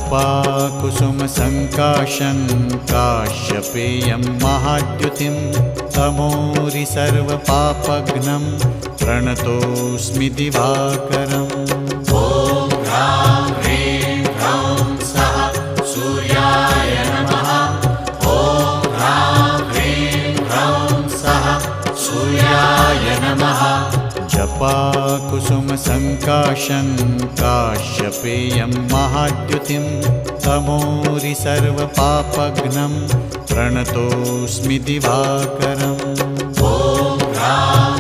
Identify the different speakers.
Speaker 1: जपाकुसुमसङ्काशं काश्यपेयं महाद्युतिं तमोरि सर्वपापघ्नं प्रणतोऽस्मि दिवाकरम्। ॐ ह्रां ह्रीं ह्रौं सः सूर्याय नमः। ॐ ह्रां ह्रीं ह्रौं सः सूर्याय नमः। जपाकुसुमसङ्काशं काश्यपेयं महाद्युतिं तमोरि सर्वपापघ्नं प्रणतोऽस्मि दिवाकरम्। ॐ ह्रां